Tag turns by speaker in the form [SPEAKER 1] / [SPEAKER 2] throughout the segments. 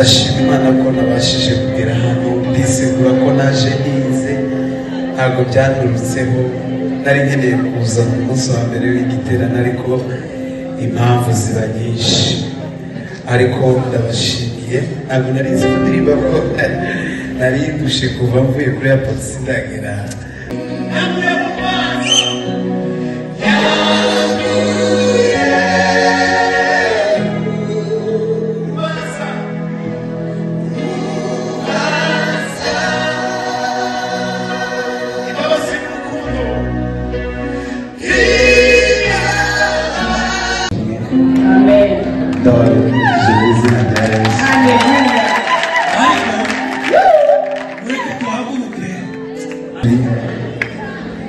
[SPEAKER 1] ndashima Imana ko nabashije kugera hano ndisegura ko naje nize ntabwo byanturutseho nari nkeneye kuza mu munsi wa mbere w'igiterane ariko impamvu ziba nyinshi ariko ndabashimiye ntabwo nari nzi kuririmba ko nari ndushe kuva mvuye kuri airport sindagera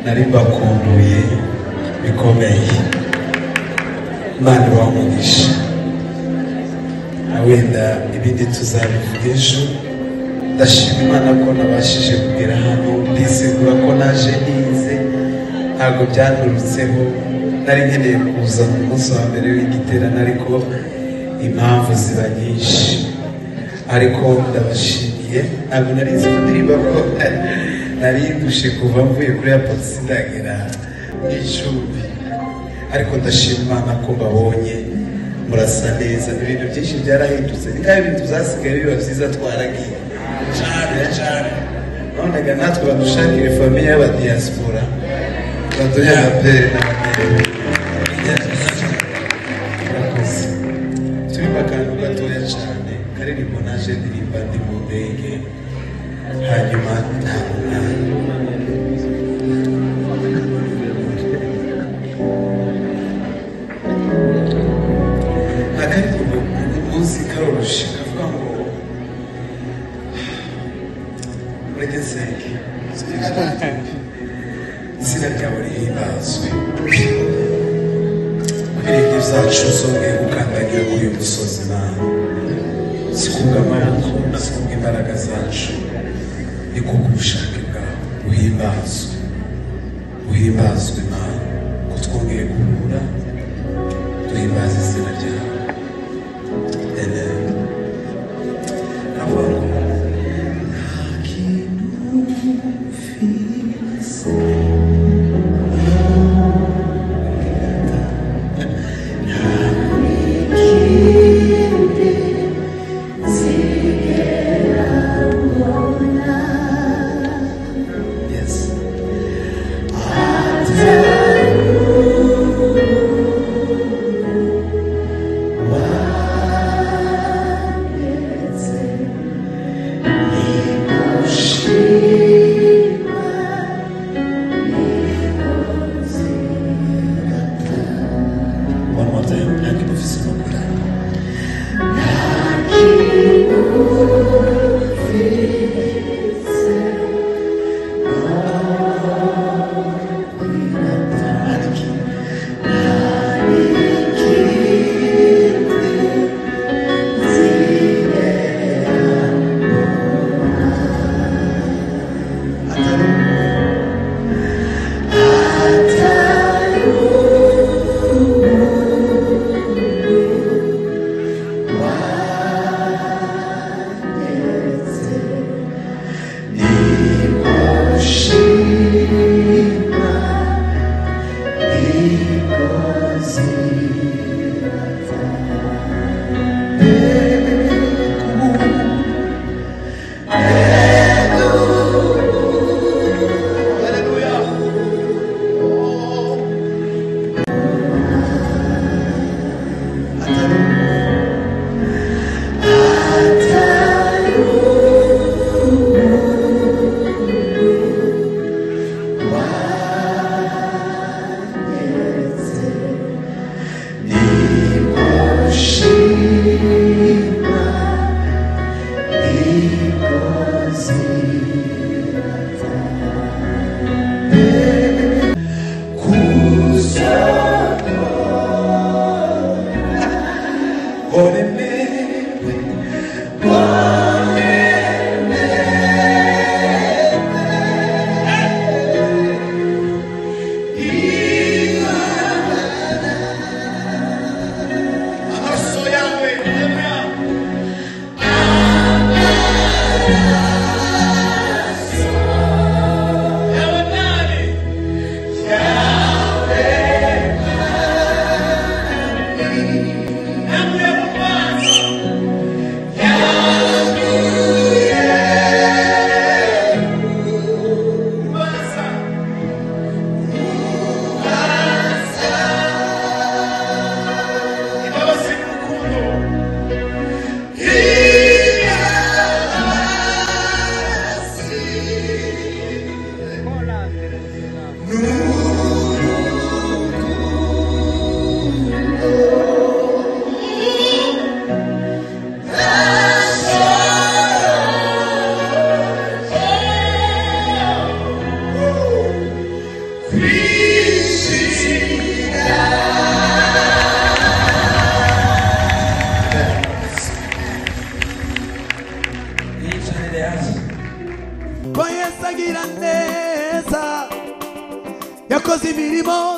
[SPEAKER 1] nari bakumbuye bikomeye Imana bamugisha wenda ibindi tuzabivuga ejo ndashima Imana ko nabashije kugera hano ndisegura ko naje nize ntabwo byanturutseho nari nkeneye kuza mu munsi wa mbere w'igiterane ariko impamvu ziba nyinshi ariko ndabashimiye ntabwo nari nzi kuririmba ko nari ndushe kuva mvuye kuri airport sindagera n'icumbi ariko ndashima Imana ko mbabonye murasa neza ibintu byinshi byarahindutse ni kandi ibintu byasigaye biba byiza twaragiye cyane nonaga natwe badushakire famiye y'abadiaspora baduhe ababyeyi n'ababyeyi murakoze turimo akantu gatoya cyane karirimbo naje ndirimba ndi mu ndege hanyuma nta mwanya akaririmbo umunsi karoroshe kavuga ngo mureke nsenge izina ryawe rihimbazwe ibirenge byacu zongeye gukandagira kuri uyu musozi nawe si kubw'amaboko si kubw'imbaraga zacu ni kubw'ubushake bwawe uhimbazwe Imana ko twongeye guhura duhimbaza izina ryawe avuga ngo nta kintu mfise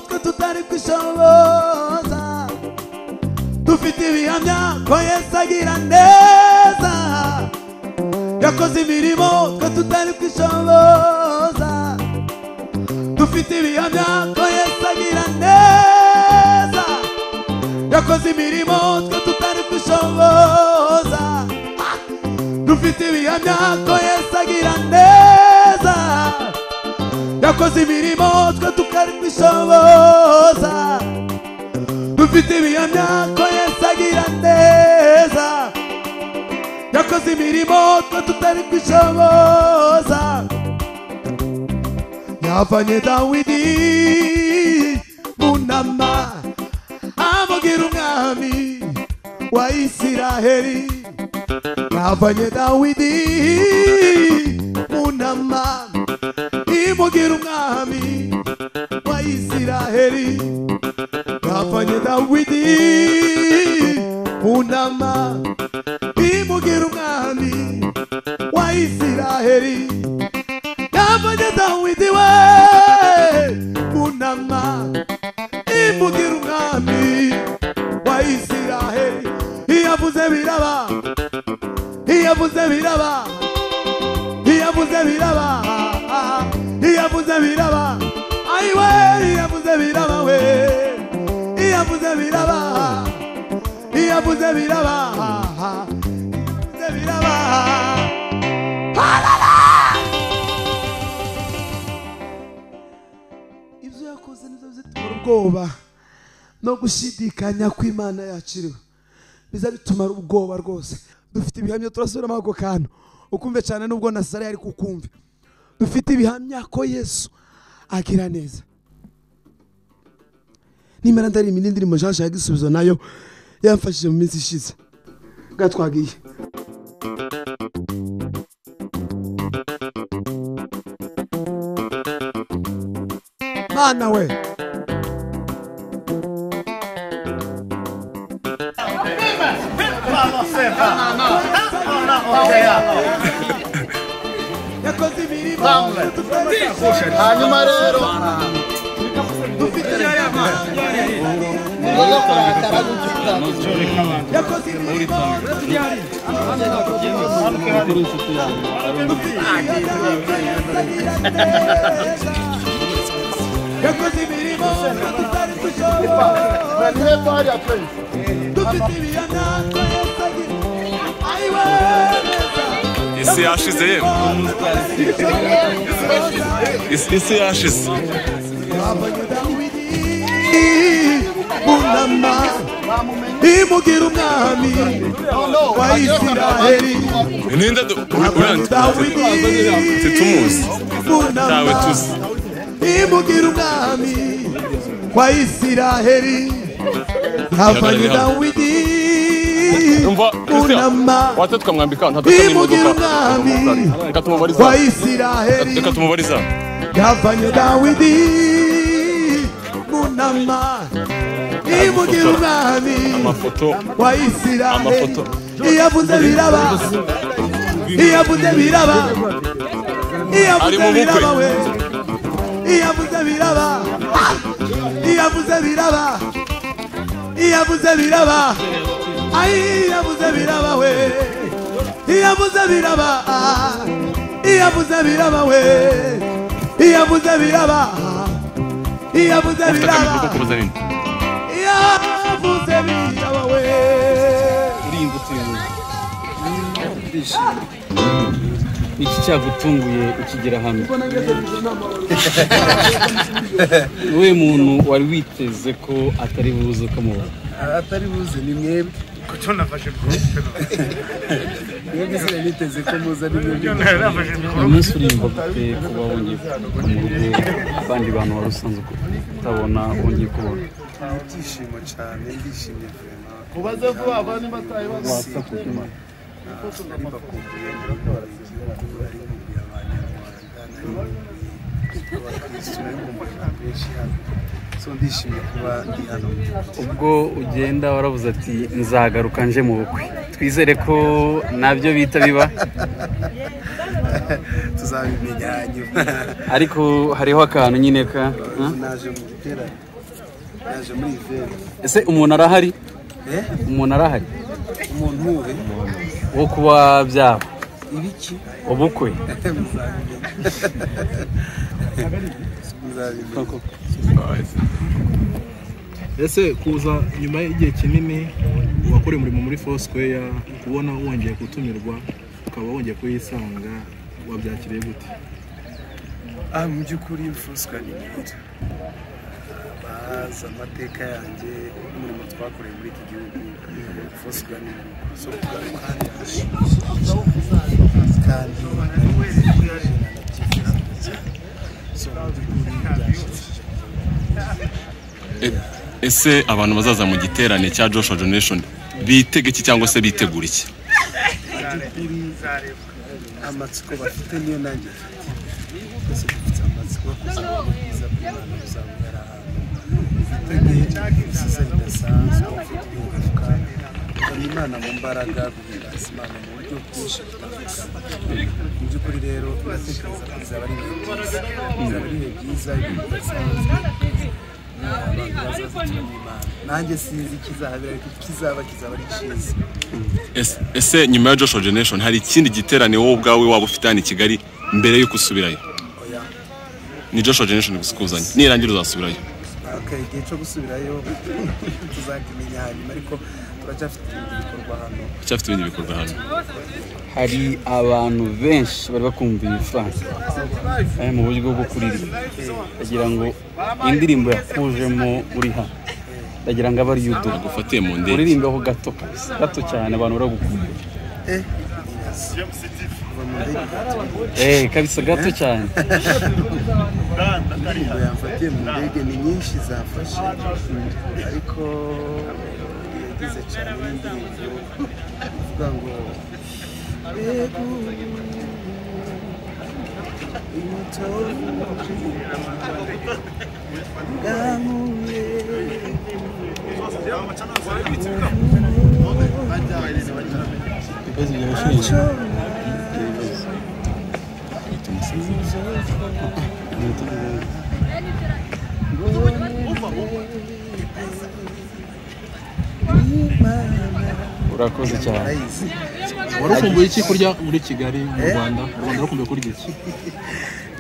[SPEAKER 1] twe tutari kwishoboza dufite ibihamya ko Yesu agira neza yakoze imirimo twe tutari kwishoboza dufite ibihamya ko Yesu agira neza yakoze imirimo twe tutari kwishoboza dufite ibihamya ko Yesu agira neza yakoze imirimo twe tutari kwishoboza dufite ibihamya ko Yesu agira neza yakoze imirimo twe tutari kwishoboza yavanye Dawidi mu ntama amugira umwami wa Isiraheli yavanye Dawidi mu ntama imugira umwami wa Isiraheli yavanye Dawidi mu ntama imugira umwami wa Isiraheli yavanye Dawidi we mu ntama imugira umwami wa Isiraheli iyavuze biraba iyavuze biraba iyavuze biraba iyavuze biraba ayiwe iyavuze biraba we iyavuze biraba iyavuze biraba iyavuze biraba ibyo yakoze nizo zitumara ubwoba no gushidikanya ko Imana yakiriwe biza bitumara ubwoba rwose dufite ibihamya turasubiramo ako kantu ukumve cyane nubwo Nasare ari kukumva dufite ibihamya ko Yesu agira neza nimara ndari iminindi mu jaje yagisubizo nayo yamfashije mu minsi ishize gatwagiye Mana we yakoze imirimo
[SPEAKER 2] hanyuma rero
[SPEAKER 1] yakoze imirimo yakoze imirimo tutari kwishoboza dufite ibihamya ko Yesu agira ayiwe
[SPEAKER 3] isi yashize yewe isi yashize
[SPEAKER 1] bunama imugira umwami wa Isiraheli
[SPEAKER 3] ninde titumuzi tawe tuzi
[SPEAKER 1] imugira umwami wa Isiraheli havanye Dawidi bunama imugira umwami wa Isiraheli
[SPEAKER 3] reka tumubariza
[SPEAKER 1] yavanye Dawidi bunama imugira umwami wa Isiraheli iyavuze biraba iyavuze biraba iyavuze biraba we iyavuze biraba iyavuze biraba iyavuze biraba ayi iyavuze biraba we iyavuze biraba iyavuze biraba we iyavuze biraba iyavuze biraba iyavuze biraba we
[SPEAKER 4] iki cyagutunguye ukigera hano we muntu wari witeze ko atari buze kumubona
[SPEAKER 2] atari buze ni mwebwe
[SPEAKER 5] kuko nafashe mikoro
[SPEAKER 2] mwebwe se niteze ko muza ni mwebwe
[SPEAKER 4] umunsi urimba gute kuba wongeye mu rugo abandi bantu wari usanzwe utabona wongeye kubona
[SPEAKER 2] ibyishimo cyane ndishimye vraiment kubaza vuba abandi bataye
[SPEAKER 4] wasa kutuma
[SPEAKER 2] bakumbuye ndishimye kuba ndi hano
[SPEAKER 4] ubwo ugenda waravuze ati nzagaruka nje mu bukwe twizere ko nabyo bita biba
[SPEAKER 2] tuzabimenya nyuma
[SPEAKER 4] ariko hariho akantu nyine ka
[SPEAKER 2] naje mu giterane naje muri ivere
[SPEAKER 4] ese umuntu arahari umuntu arahari
[SPEAKER 2] umuntu uwe
[SPEAKER 4] wo kuba byaba
[SPEAKER 2] ibiki
[SPEAKER 4] ubukwe
[SPEAKER 6] ese kuza nyuma y'igihe kinini wakora umurimo muri Foursquare kubona wongeye gutumirwa ukaba wongeye kuyisanga wabyakiriye gute?
[SPEAKER 2] mu by'ukuri Foursquare ni nziza bazi amateka yanjye umurimo twakoreye muri iki gihugu Foursquare ni so kandi
[SPEAKER 3] ese abantu bazaza mu giterane cya Joshua Generation bitege iki cyangwa se bitegura iki?
[SPEAKER 2] amatsiko bafite niyo nanjye twese dufite amatsiko yo kuzabona ubwiza bw'Imana buzabera ahantu ibisiza bidasanzwe kubona Imana mu mbaraga guhimbaza Imana mu buryo bwinshi butandukanye mu by'ukuri rero uratekereza ko bizaba ari ibihe byiza ibintu bidasanzwe abantu bazaza Imana nanjye sinzi ikizahabera ariko kizaba ari cyiza.
[SPEAKER 3] Ese nyuma ya Joshua Generation hari ikindi giterane wowe ubwawe waba ufite hano i Kigali mbere yo gusubirayo? Ni Joshua Generation gusikuzanya nirangira uzasubirayo?
[SPEAKER 2] Igihe cyo gusubirayo tuzakimenya hanyuma ariko turacyafite ibindi bikorwa hano.
[SPEAKER 4] hari abantu benshi bari bakumviye France mu buryo bwo kuririmba bagira ngo indirimbo yakujemo uri hano bagira ngo abari YouTube
[SPEAKER 3] gufatiye mu ndege
[SPEAKER 4] uririmbeho gato cyane abantu baragukumbuye kabisa gato cyane
[SPEAKER 2] indirimbo yamfatiye mu ndege ni nyinshi zafashe ariko yagize cyane n'indirimbo ivuga ngo
[SPEAKER 4] urakoze cyane.
[SPEAKER 6] Warakumbuye iki kurya muri Kigali mu Rwanda? Warakumbuye kurya iki?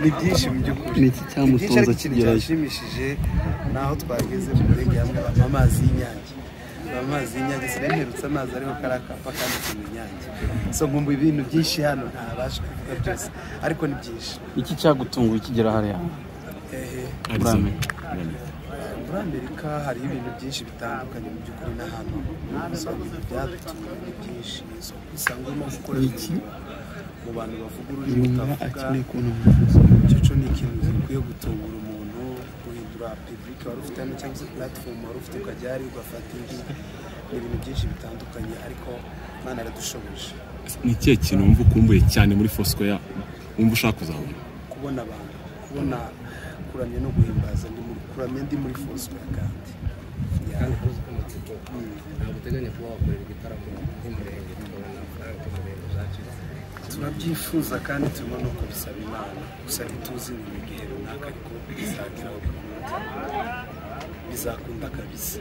[SPEAKER 2] ni byinshi mu by'ukuri.
[SPEAKER 4] Ni iki cyamutunza kigerayo?
[SPEAKER 2] Cyashimishije naho twageze mu ndege hamwe amazi y'Inyange. Amazi y'Inyange sinemperutse amazi ariho karakapa kandi ku Inyange. So ngumva ibintu byinshi hano ntabasha kuvuga byose ariko ni byinshi.
[SPEAKER 4] Iki cyagutunguye kigera hariya?
[SPEAKER 2] Muri Amerika hari ibintu byinshi bitandukanye mu by'ukuri n'ahantu byadutunga byinshi usanga urimo gukora iki mu bantu bavuga ururimi utavuga cyo ni ikintu gikwiye gutungura umuntu guhindura public wari ufite hano cyangwa se platform wari ufite ukajya hari ugafata indi ibintu byinshi bitandukanye ariko Imana aradushoboje.
[SPEAKER 3] Ni ikihe kintu wumva ukumbuye cyane muri Foursquare wumva ushaka kuzabona?
[SPEAKER 2] Kubona abantu kubona kuramya no guhimbaza kuramya ndi muri Foursquare kandi
[SPEAKER 7] guteganya kuba wakorera igitaramo nk'umurenge tukabona amafaranga y'umurenge uzacira.
[SPEAKER 2] Turabyifuza kandi turimo no kubisaba Imana gusa ntituzi mu gihe runaka ariko bizageraho bizakunda kabisa.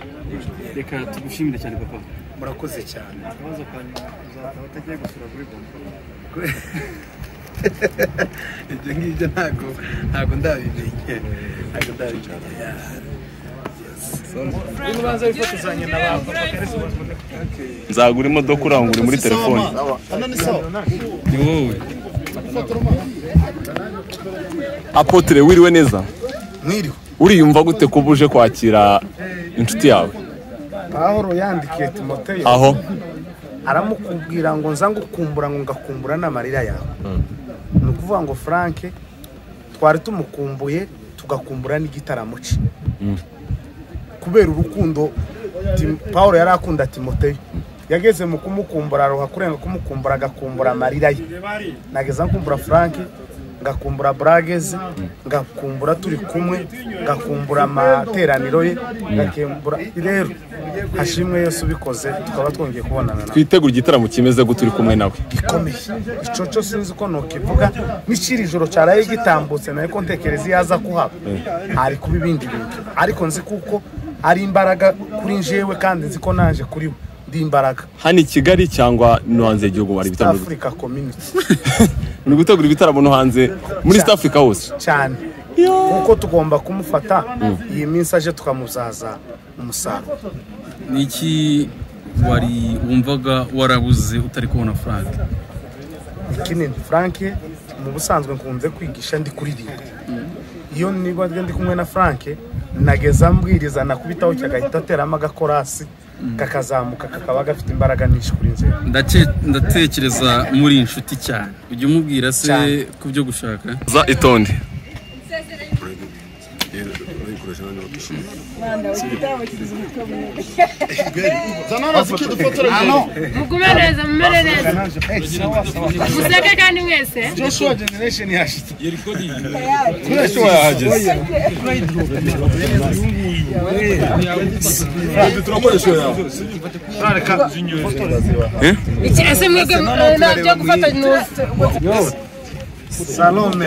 [SPEAKER 4] Reka tugushimire cyane papa.
[SPEAKER 2] Murakoze cyane.
[SPEAKER 5] Ikibazo kanyu uzaba utagiye gusura kuri bombo.
[SPEAKER 2] Ibyo ngibyo ntago ndabimenye.
[SPEAKER 5] Ubanza wifotozanye n'abantu
[SPEAKER 3] nzagura imodoka urangura muri telefone. Ni wowe Apotre wiriwe neza?
[SPEAKER 2] Mwiriwe.
[SPEAKER 3] Uriyumva gute kuba uje kwakira inshuti yawe?
[SPEAKER 5] Pawulo yandikiye Timoteyo
[SPEAKER 3] Aho
[SPEAKER 5] aramukubwira ngo nza ngukumbura ngo ngakumbura n'amarira yawe. Ni ukuvuga ngo Frank twari tumukumbuye tugakumbura n'igitaramo cye kubera urukundo Pawulo yari akunda Timoteyo. Yageze mu kumukumbura aroha kurenga kumukumbura agakumbura amarira ye. Nageza nkumbura Frank ngakumbura Brageze ngakumbura turi kumwe ngakumbura amateraniro ye ngakumbura rero hashimwe Yesu bikoze tukaba twongeye kubonana nawe.
[SPEAKER 3] twitegura igitaramo kimeze gute uri kumwe nawe?
[SPEAKER 5] Gikomeye icoco sinzi ko nokivuga n'ikiri joro cyaraye gitambutse naye ko ntekereza yaza kuhaba ari kuba ibindi bintu ariko nzi kuko ari imbaraga kuri njyewe kandi nzi ko naje kuri we ndi imbaraga.
[SPEAKER 3] hano i Kigali cyangwa no hanze y'igihugu bari bitaramo
[SPEAKER 5] Africa community
[SPEAKER 3] ni gutegura ibitaramo no hanze muri East Africa hose
[SPEAKER 5] cyane kuko tugomba kumufata iyi minsi aje tukamuzaza umusaruro.
[SPEAKER 4] niki wari wumvaga warabuze utari kubona Frank?
[SPEAKER 5] Kinini Frank mu busanzwe nkunze kwigisha ndi kuririmba. Iyo niba ndi kumwe na Frank nageza mbwiriza nakubitaho cyagahita ateramo agakorasi kakazamuka kakaba gafite imbaraga nyinshi kuri nze.
[SPEAKER 4] Ndatekereza muri inshuti cyane. Ujye umubwira se ku byo gushaka
[SPEAKER 3] za itonde
[SPEAKER 8] mukumereza mumerereza museke kandi mwese
[SPEAKER 5] Joshua generation yashitse.
[SPEAKER 3] Joshua yahageze
[SPEAKER 8] ese mwebwe nabyo gufata
[SPEAKER 5] Salome